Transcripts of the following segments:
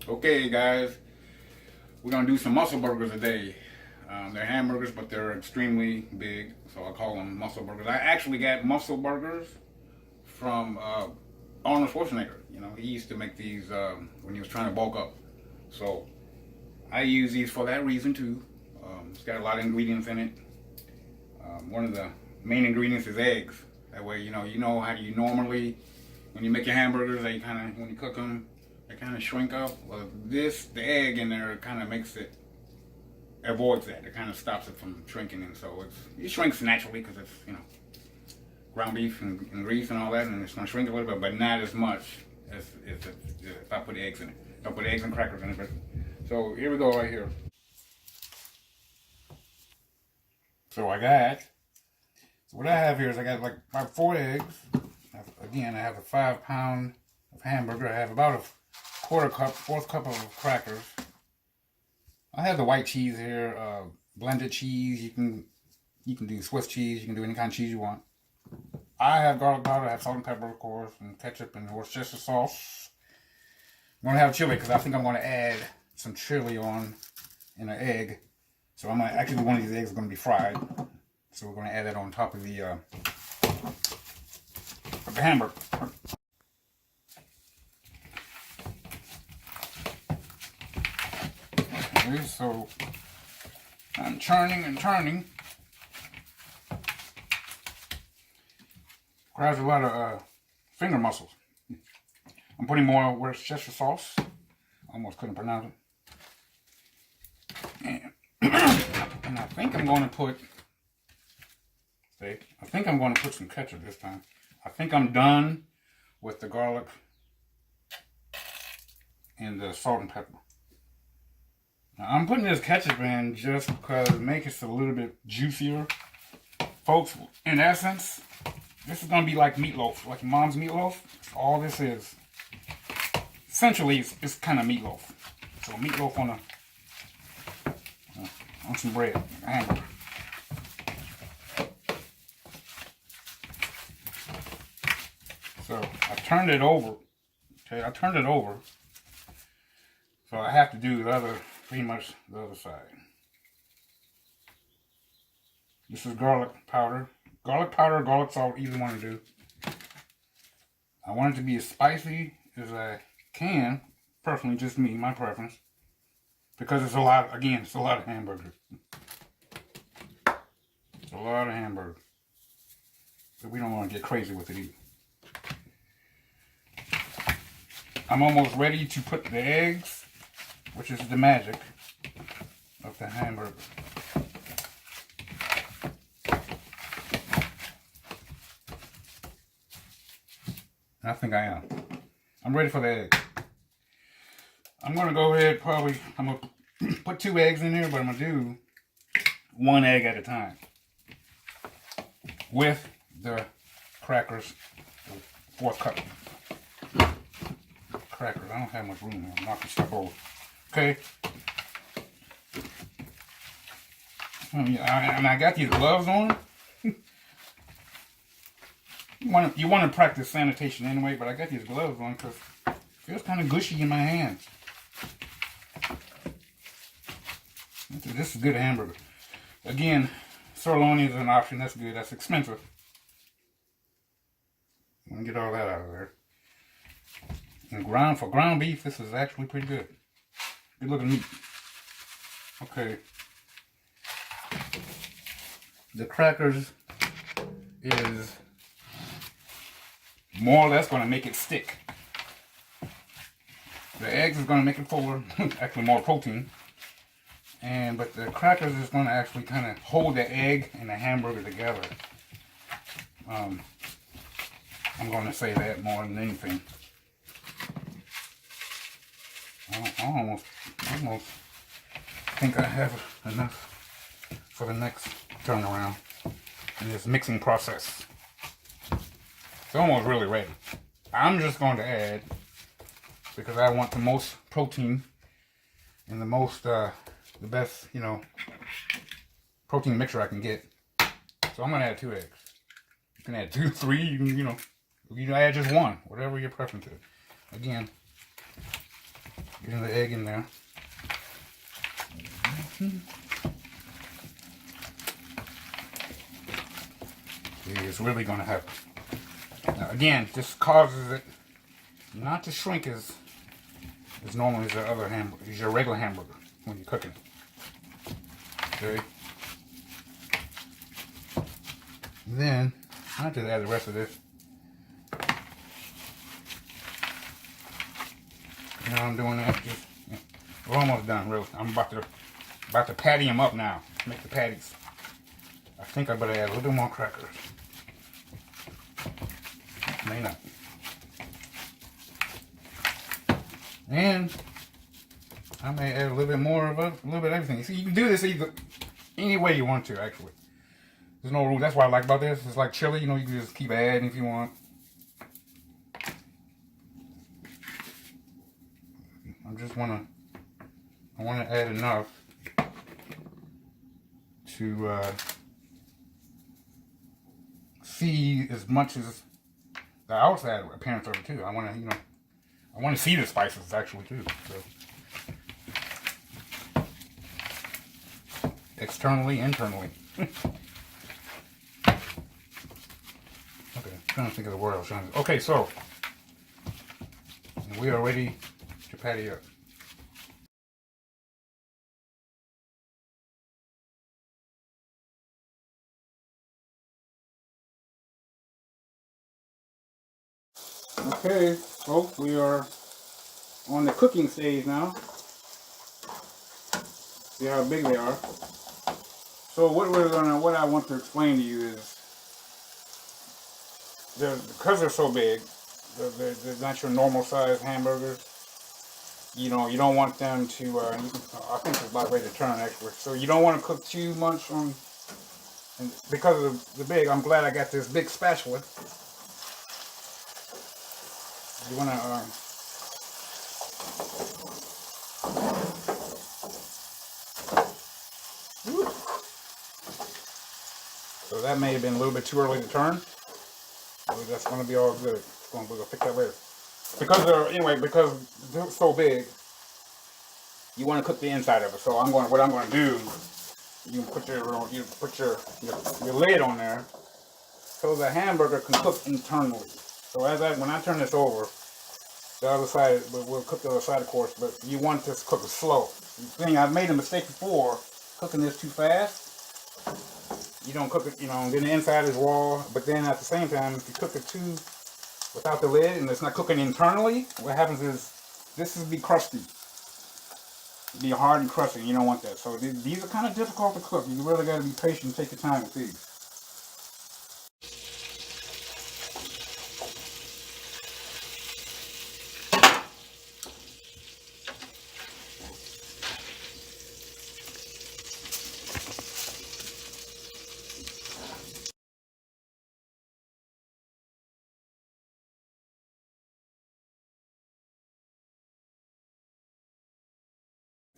Okay, guys, we're gonna do some muscle burgers today. They're hamburgers, but they're extremely big, so I call them muscle burgers. I actually got muscle burgers from Arnold Schwarzenegger. You know, he used to make these when he was trying to bulk up. So I use these for that reason too. It's got a lot of ingredients in it. One of the main ingredients is eggs. That way, you know how you normally, when you make your hamburgers, they kind of, when you cook them, they kind of shrink up. Well, the egg in there kind of makes it, avoids that. It kind of stops it from shrinking, and so it shrinks naturally because it's, ground beef and grease and all that, and it's going to shrink a little bit, but not as much as if I put eggs in it. If I put eggs and crackers in it. So here we go right here. So what I have here is I got like about 4 eggs. Again, I have a 5-pound of hamburger. I have about a fourth cup of crackers. I have the white cheese here, blended cheese. You can do Swiss cheese. You can do any kind of cheese you want. I have garlic powder. I have salt and pepper, of course, and ketchup and Worcestershire sauce. I'm gonna have chili because I think I'm gonna add some chili on in an egg. So I'm gonna actually, one of these eggs is gonna be fried. So we're gonna add that on top of the hamburger. Okay, so I'm churning and turning. Requires a lot of finger muscles. I'm putting more Worcestershire sauce. Almost couldn't pronounce it. And I think I'm going to put, some ketchup this time. I think I'm done with the garlic and the salt and pepper. Now, I'm putting this ketchup in just because it makes it a little bit juicier. Folks, in essence, this is going to be like meatloaf, like your mom's meatloaf. That's all this is. Essentially, it's kind of meatloaf. So meatloaf on some bread, a hamburger. So I turned it over. Okay, So I have to do pretty much the other side. This is garlic powder. Garlic powder, garlic salt, either one to do. I want it to be as spicy as I can. Personally, just me, my preference. Because it's a lot of hamburger. It's a lot of hamburger. So we don't want to get crazy with it either. I'm almost ready to put the eggs, which is the magic of the hamburger. I think I am. I'm ready for the egg. I'm going to go ahead, I'm going to put 2 eggs in here, but I'm going to do 1 egg at a time. With the crackers, the 4th cup. Crackers, I don't have much room here. I'm knocking stuff over. Okay. And I got these gloves on. You want to practice sanitation anyway, but I got these gloves on because it feels kind of gushy in my hands. This is good hamburger. Again, sirloin is an option. That's good. That's expensive. I'm going to get all that out of there. And for ground beef, this is actually pretty good. Good looking meat. Okay. The crackers is more or less going to make it stick. The eggs is going to make it fuller, actually more protein. But the crackers is going to actually kind of hold the egg and the hamburger together. I'm going to say that more than anything. I almost think I have enough for the next turnaround in this mixing process. It's almost really ready. I'm just going to add, because I want the most protein and the best, protein mixture I can get. So I'm going to add 2 eggs. You can add 2, 3, you can add just 1, whatever your preference is. Again, Getting the egg in there. It's really going to happen. Now again, this causes it not to shrink as normal as the other hamburger, as your regular hamburger when you're cooking. Okay. Then I'll just add the rest of this. You know I'm doing that. Just, yeah. We're almost done, really. I'm about to patty them up now. Make the patties. I think I better add a little more crackers. May not. And I may add a little bit more of a little bit of everything. See, you can do this either any way you want to. Actually, there's no rule. That's what I like about this. It's like chili. You know, you can just keep adding if you want. I want to add enough to see as much as the outside appearance of it too. I want to, I want to see the spices actually too. So externally, internally. Okay, I'm trying to think of the word I was trying to. Okay, so we are ready to patty up. Okay, folks, we are on the cooking stage now. See how big they are. So what I want to explain to you is, because they're so big, they're not your normal size hamburgers. You don't want them to, I think it's about ready to turn actually. So you don't want to cook too much on, and because of the big, I'm glad I got this big spatula. You want to, so that may have been a little bit too early to turn. So that's going to be all good. We're going to fix that later. Because they're so big, you want to cook the inside of it. So what I'm going to do, you put your lid on there, so the hamburger can cook internally. So when I turn this over, the other side, we'll cook the other side, of course, but you want this cooked slow. The thing, I've made a mistake before, cooking this too fast. You don't cook it, then the inside is raw, but then at the same time, if you cook it too without the lid and it's not cooking internally, what happens is this will be crusty. It'll be hard and crusty, and you don't want that. So these are kind of difficult to cook. You really got to be patient and take your time with these.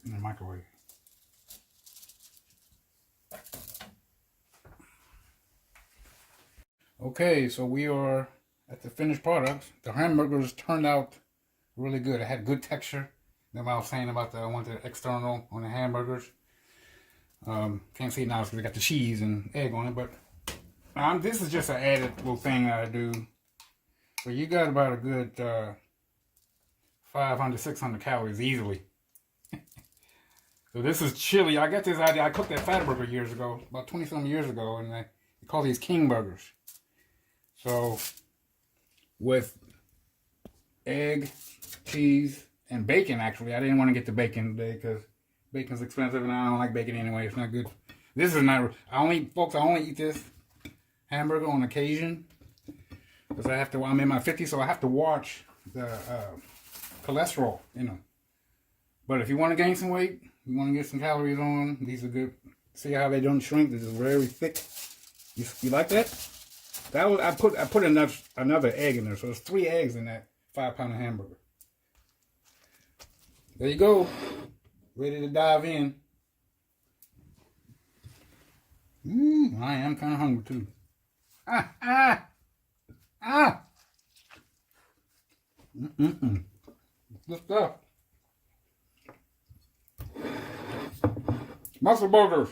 In the microwave. Okay, so we are at the finished product. The hamburgers turned out really good. It had good texture. Remember I was saying about I want the external on the hamburgers. Can't see it now because I got the cheese and egg on it, but this is just an added little thing that I do. So you got about a good 500, 600 calories easily. So this is chili. I got this idea. I cooked that Fatburger years ago, about 20-some years ago, and they call these king burgers. So with egg, cheese, and bacon, actually. I didn't want to get the bacon today because bacon's expensive and I don't like bacon anyway. It's not good. This is not, I only eat this hamburger on occasion because I'm in my 50s, so I have to watch the cholesterol, But if you want to gain some weight, you want to get some calories on, these are good. See how they don't shrink? This is very thick. You like that? I put another egg in there, so there's 3 eggs in that 5-pound hamburger. There you go. Ready to dive in. I am kind of hungry too. Good stuff. Muscle burgers.